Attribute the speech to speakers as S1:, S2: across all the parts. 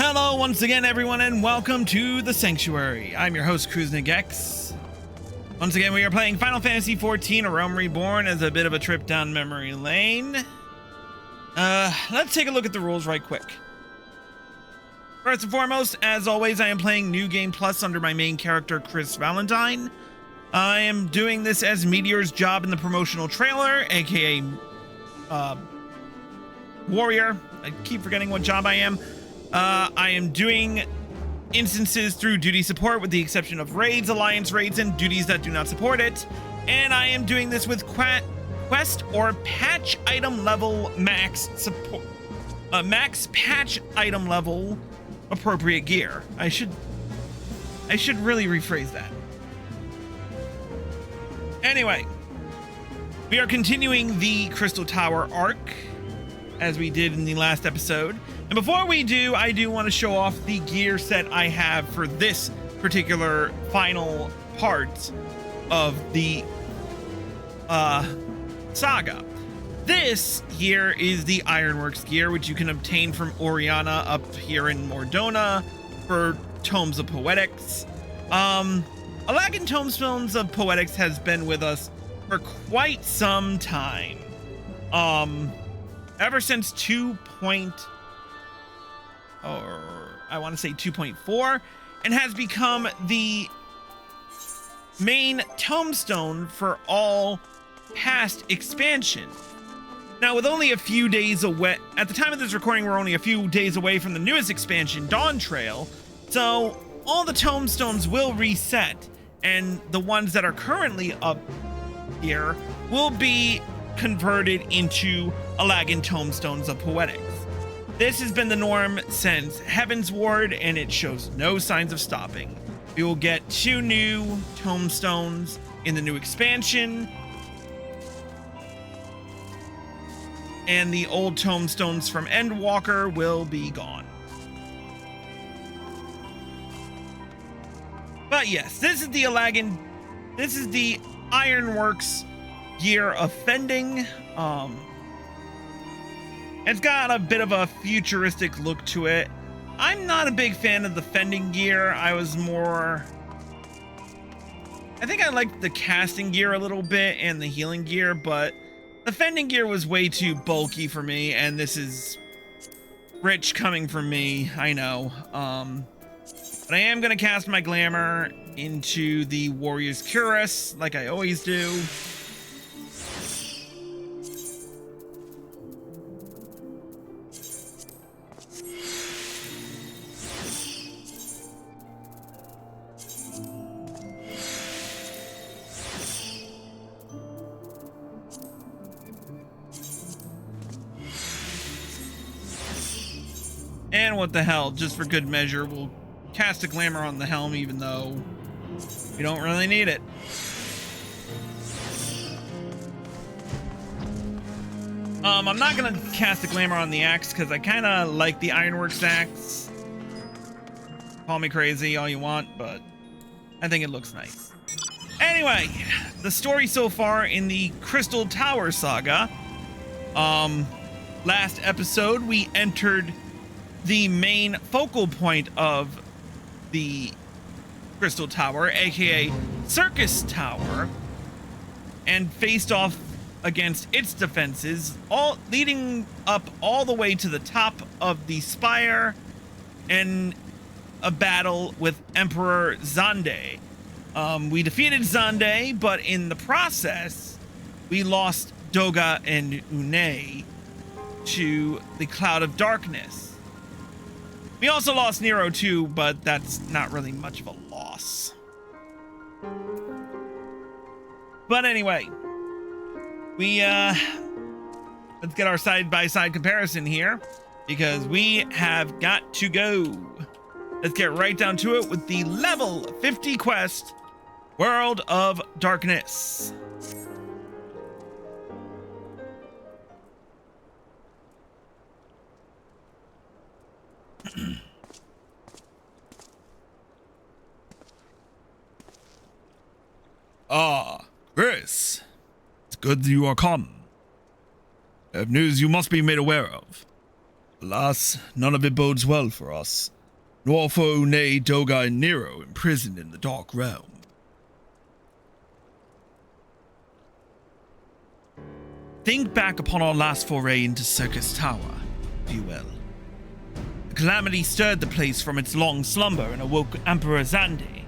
S1: Hello once again, everyone, and welcome to the Sanctuary. I'm your host, KruznikX. Once again, we are playing Final Fantasy XIV, A Realm Reborn, as a bit of a trip down memory lane. Let's take a look at the rules right quick. First and foremost, as always, I am playing New Game Plus under my main character, Chris Valentine. I am doing this as Meteor's job in the promotional trailer, aka Warrior. I keep forgetting what job I am. I am doing instances through duty support with the exception of raids, alliance raids, and duties that do not support it. And I am doing this with quest or patch item level max support, max patch item level appropriate gear. I should really rephrase that. Anyway, we are continuing the Crystal Tower arc as we did in the last episode. And before we do, I do want to show off the gear set I have for this particular final part of the saga. This here is the Ironworks gear, which you can obtain from Oriana up here in Mordona for Tomes of Poetics. Alagan Tomestones of Poetics has been with us for quite some time. Ever since 2.4, and has become the main tombstone for all past expansions. Now, with only a few days away, at the time of this recording, we're only a few days away from the newest expansion, Dawn Trail, so all the tombstones will reset, and the ones that are currently up here will be converted into Alagan Tomestones of Poetics. This has been the norm since Heaven's Ward, and it shows no signs of stopping. We will get 2 new tombstones in the new expansion, and the old tombstones from Endwalker will be gone. But yes, this is the Ironworks gear of Fending. It's got a bit of a futuristic look to it. I'm not a big fan of the Fending gear. I think I liked the casting gear a little bit and the healing gear, but the Fending gear was way too bulky for me, and this is rich coming from me, I know. But I am going to cast my glamour into the Warrior's Cuirass, like I always do. And what the hell, just for good measure, we'll cast a glamour on the helm even though we don't really need it. I'm not gonna cast a glamour on the axe because I kind of like the Ironworks axe. Call me crazy all you want, but I think it looks nice. Anyway, the story so far in the Crystal Tower saga. Last episode we entered the main focal point of the Crystal Tower, aka Circus Tower, and faced off against its defenses, all leading up all the way to the top of the spire in a battle with Emperor Xande. We defeated Xande, but in the process we lost Doga and Une to the Cloud of Darkness. We also lost Nero too, but that's not really much of a loss. But anyway, let's get our side-by-side comparison here, because we have got to go. Let's get right down to it with the level 50 quest, World of Darkness.
S2: Ah, Chris. It's good that you are come. I have news you must be made aware of. Alas, none of it bodes well for us. nor for Une, Doga, and Nero imprisoned in the Dark Realm.
S1: Think back upon our last foray into Circus Tower, if you will. The calamity stirred the place from its long slumber and awoke Emperor Xande.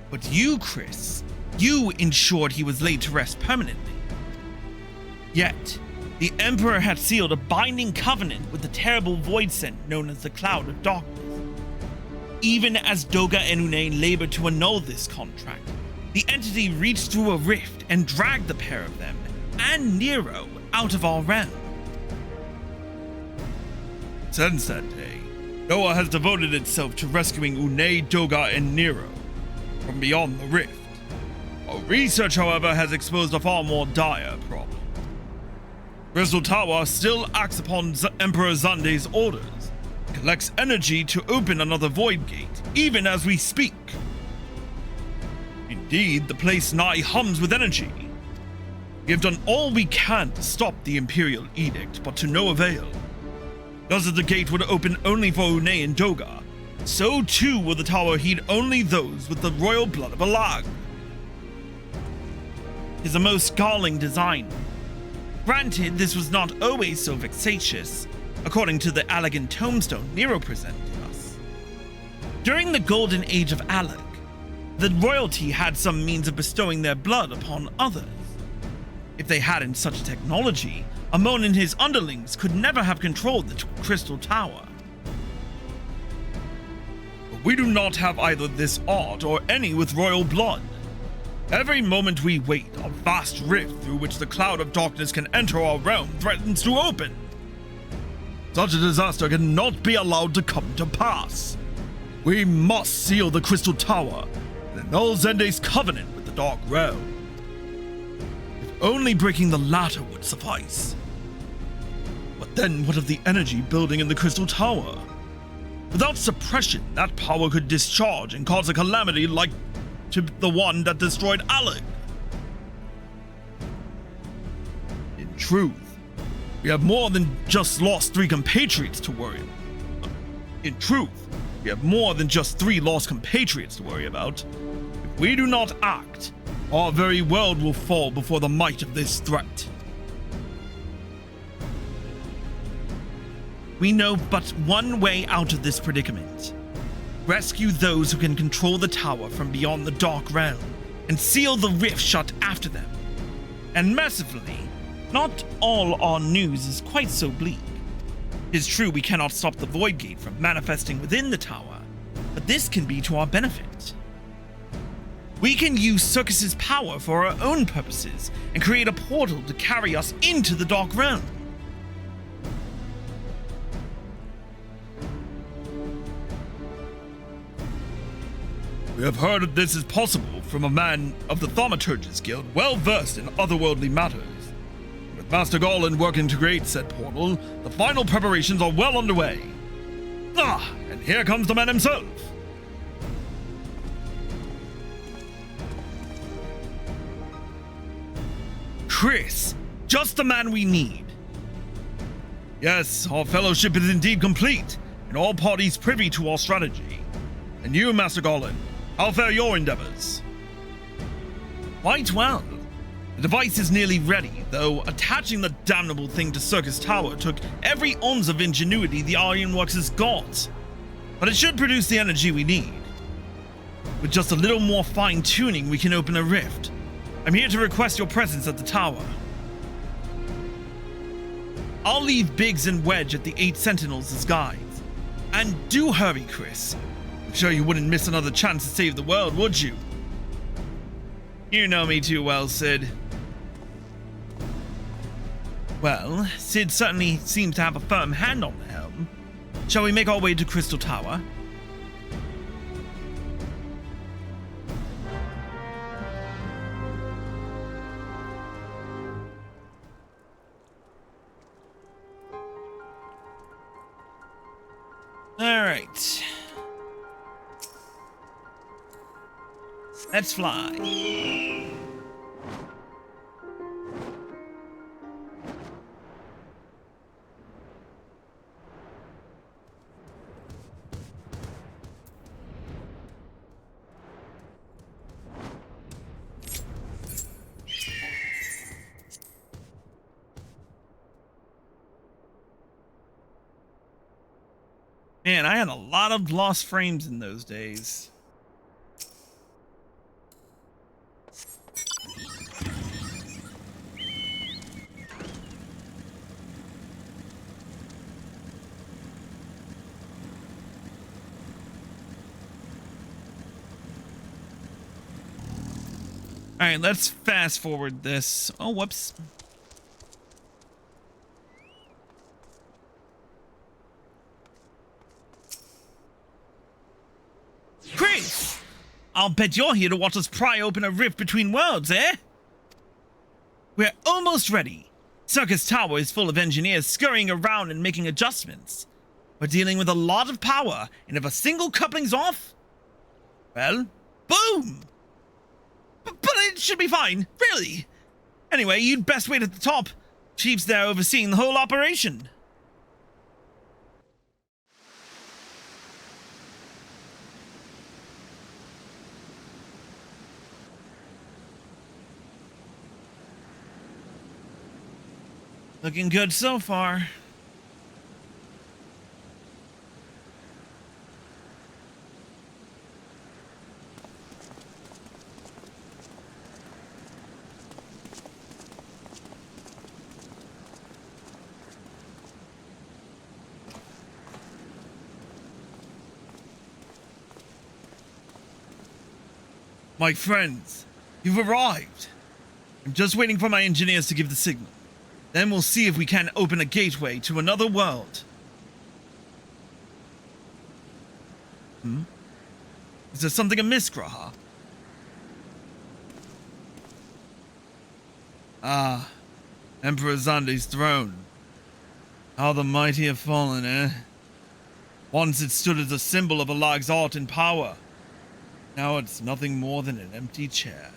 S1: But you, Chris, you ensured he was laid to rest permanently. Yet, the Emperor had sealed a binding covenant with the terrible void scent known as the Cloud of Darkness. Even as Doga and Une labored to annul this contract, the entity reached through a rift and dragged the pair of them and Nero out of our realm.
S2: Since that day, Noah has devoted itself to rescuing Une, Doga, and Nero from beyond the rift. Our research, however, has exposed a far more dire problem. Crystal Tower still acts upon Emperor Xande's orders, collects energy to open another void gate, even as we speak. Indeed, the place nigh hums with energy. We have done all we can to stop the Imperial Edict, but to no avail. Just as the gate would open only for Une and Doga, so too will the tower heed only those with the royal blood of Alag.
S1: Is a most galling design. Granted, this was not always so vexatious, according to the elegant tombstone Nero presented us. During the golden age of Alag, the royalty had some means of bestowing their blood upon others. If they hadn't such technology, Amon and his underlings could never have controlled the Crystal Tower.
S2: But we do not have either this art or any with royal blood. Every moment we wait, a vast rift through which the Cloud of Darkness can enter our realm threatens to open. Such a disaster cannot be allowed to come to pass. We must seal the Crystal Tower and annul Xande's covenant with the Dark Realm. If only breaking the latter would suffice. But then what of the energy building in the Crystal Tower? Without suppression, that power could discharge and cause a calamity like to the one that destroyed Alag. In truth, we have more than just lost 3 compatriots to worry about. In truth, we have more than just 3 lost compatriots to worry about. If we do not act, our very world will fall before the might of this threat.
S1: We know but one way out of this predicament. Rescue those who can control the tower from beyond the Dark Realm, and seal the rift shut after them. And mercifully, not all our news is quite so bleak. It is true we cannot stop the Void Gate from manifesting within the tower, but this can be to our benefit. We can use Circus's power for our own purposes, and create a portal to carry us into the Dark Realm.
S2: We have heard that this is possible from a man of the Thaumaturges Guild well versed in otherworldly matters. With Master Garland working to create said portal, the final preparations are well underway. Ah, and here comes the man himself.
S1: Chris, just the man we need.
S2: Yes, our fellowship is indeed complete, and all parties privy to our strategy. And you, Master Garland, how fare your endeavors?
S1: Quite well. The device is nearly ready, though attaching the damnable thing to Circus Tower took every ounce of ingenuity the Ironworks has got. But it should produce the energy we need. With just a little more fine-tuning, we can open a rift. I'm here to request your presence at the tower. I'll leave Biggs and Wedge at the 8 Sentinels as guides. And do hurry, Chris. I'm sure you wouldn't miss another chance to save the world, would you? You know me too well, Sid. Well, Sid certainly seems to have a firm hand on the helm. Shall we make our way to Crystal Tower? Alright. Let's fly. Man, I had a lot of lost frames in those days. All right, let's fast forward this. Oh, whoops. Chris! I'll bet you're here to watch us pry open a rift between worlds, eh? We're almost ready. Circus Tower is full of engineers scurrying around and making adjustments. We're dealing with a lot of power, and if a single coupling's off, well, boom! But it should be fine, really. Anyway, you'd best wait at the top. Chief's there overseeing the whole operation. Looking good so far. My friends, you've arrived. I'm just waiting for my engineers to give the signal. Then we'll see if we can open a gateway to another world. Is there something amiss, Graha? Ah, Emperor Zande's throne. How the mighty have fallen, eh? Once it stood as a symbol of Alag's art and power. Now it's nothing more than an empty chair.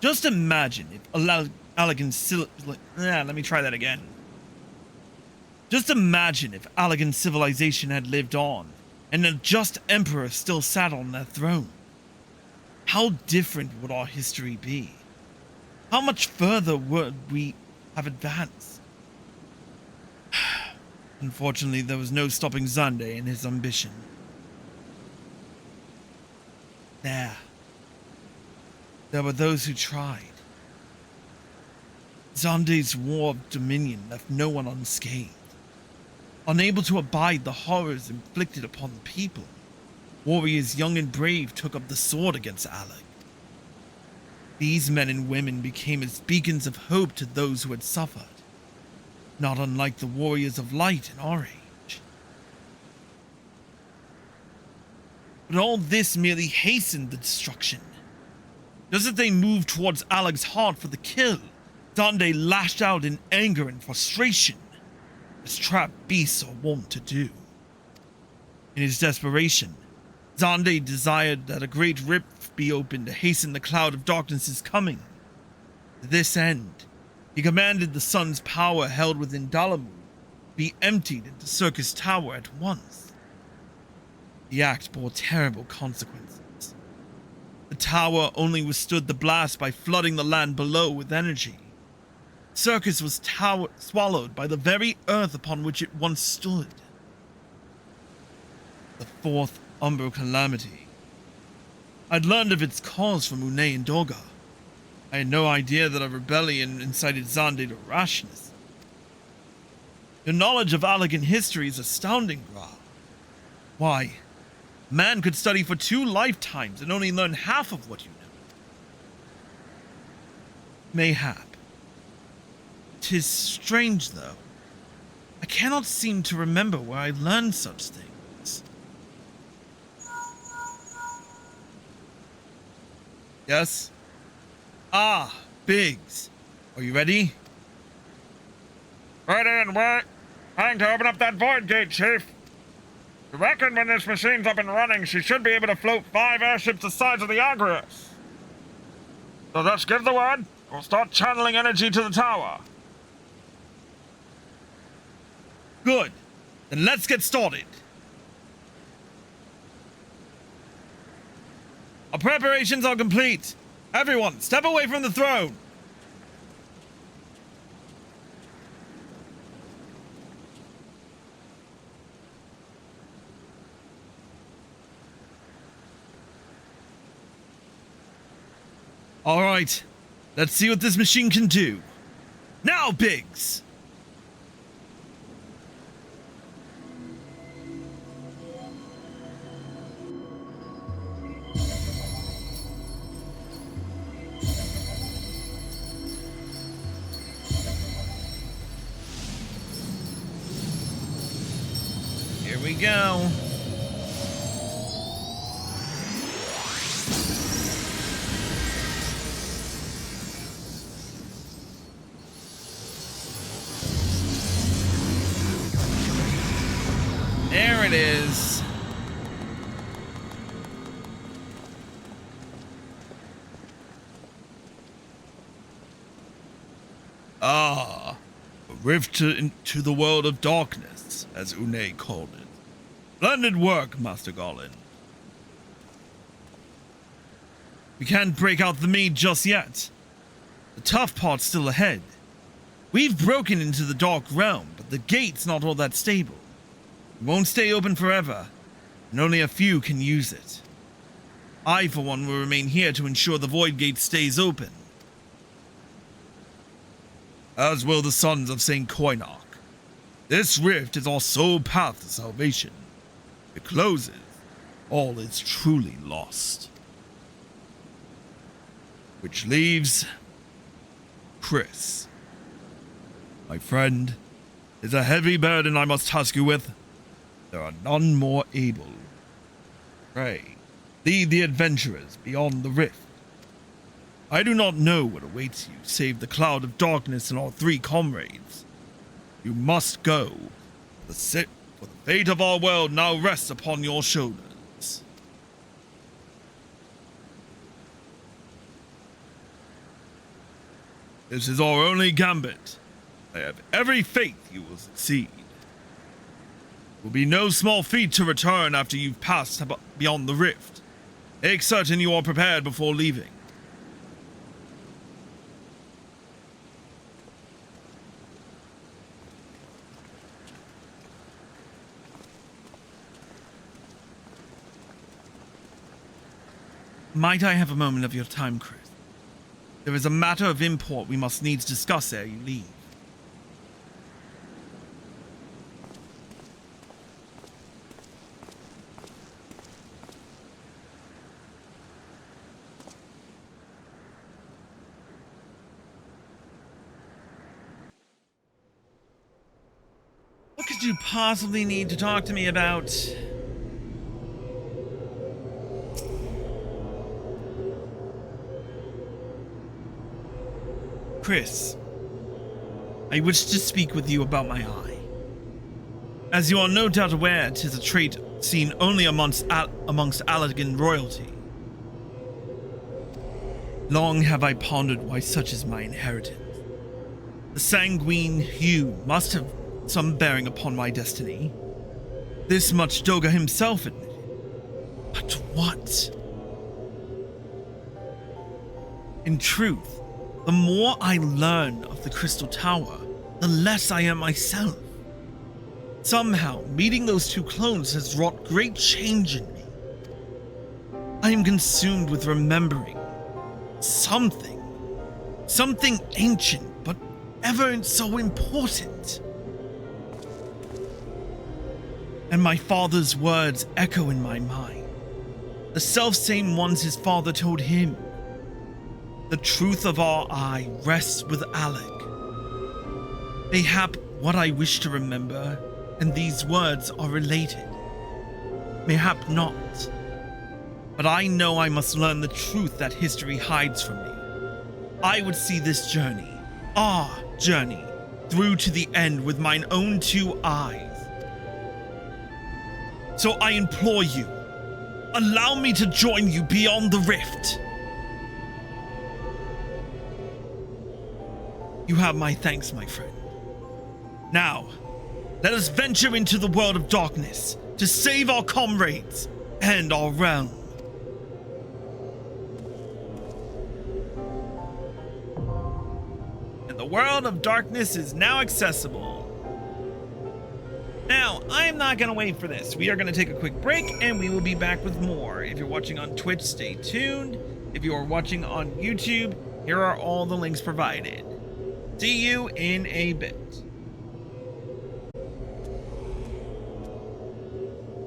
S1: Just imagine if let me try that again. Just imagine if Allagan's civilization had lived on, and a just emperor still sat on their throne. How different would our history be? How much further would we have advanced? Unfortunately, there was no stopping Zande in his ambition. There were those who tried. Zande's war of dominion left no one unscathed. Unable to abide the horrors inflicted upon the people, warriors young and brave took up the sword against Allag. These men and women became as beacons of hope to those who had suffered, not unlike the warriors of light in our age. But all this merely hastened the destruction. Just as they moved towards Allag's heart for the kill, Zande lashed out in anger and frustration, as trapped beasts are wont to do. In his desperation, Zande desired that a great rift be opened to hasten the cloud of darkness's coming. To this end, he commanded the sun's power held within Dalamu be emptied into Circus Tower at once. The act bore terrible consequences. The tower only withstood the blast by flooding the land below with energy. Circus was swallowed by the very earth upon which it once stood. The fourth Umbro calamity. I'd learned of its cause from Une and Doga. I had no idea that a rebellion incited Zande to rashness. Your knowledge of Allagan history is astounding, Gra. Why, man could study for 2 lifetimes and only learn half of what you know. Mayhap. 'Tis strange, though. I cannot seem to remember where I learned such things. Yes? Ah, Biggs. Are you ready?
S3: Ready and wait. Time to open up that void gate, Chief. I reckon when this machine's up and running, she should be able to float 5 airships the size of the Agrius. So just give the word. We'll start channeling energy to the tower.
S1: Good. Then let's get started. Our preparations are complete. Everyone, step away from the throne.
S2: All right, let's see what this machine can do. Now, Biggs!
S1: Here we go. There it is.
S2: Ah, a rift into the world of darkness, as Une called it. Splendid work, Master Garland. We can't break out the mead just yet. The tough part's still ahead. We've broken into the dark realm, but the gate's not all that stable. It won't stay open forever, and only a few can use it. I, for one, will remain here to ensure the Void Gate stays open. As will the sons of St. Koinok. This rift is our sole path to salvation. If it closes, all is truly lost. Which leaves Chris. My friend, it's a heavy burden I must task you with. There are none more able. Pray, lead the adventurers beyond the rift. I do not know what awaits you save the cloud of darkness and our 3 comrades. You must go. For the fate of our world now rests upon your shoulders. This is our only gambit. I have every faith you will succeed. It will be no small feat to return after you've passed beyond the rift. Make certain you are prepared before leaving.
S1: Might I have a moment of your time, Chris? There is a matter of import we must needs discuss ere you leave. What could you possibly need to talk to me about? Chris, I wish to speak with you about my eye. As you are no doubt aware, 'tis a trait seen only amongst Allegan royalty. Long have I pondered why such is my inheritance. The sanguine hue must have some bearing upon my destiny. This much Doga himself admitted. But what? In truth, the more I learn of the Crystal Tower, the less I am myself. Somehow, meeting those 2 clones has wrought great change in me. I am consumed with remembering something ancient, but ever so important. And my father's words echo in my mind, the self-same ones his father told him. The truth of our eye rests with Alec. Mayhap what I wish to remember, and these words are related. Mayhap not. But I know I must learn the truth that history hides from me. I would see this journey, our journey, through to the end with mine own 2 eyes. So I implore you, allow me to join you beyond the rift. You have my thanks, my friend. Now, let us venture into the world of darkness to save our comrades and our realm. And the world of darkness is now accessible. Now, I'm not going to wait for this. We are going to take a quick break, and we will be back with more. If you're watching on Twitch, stay tuned. If you are watching on YouTube, here are all the links provided. See you in a bit.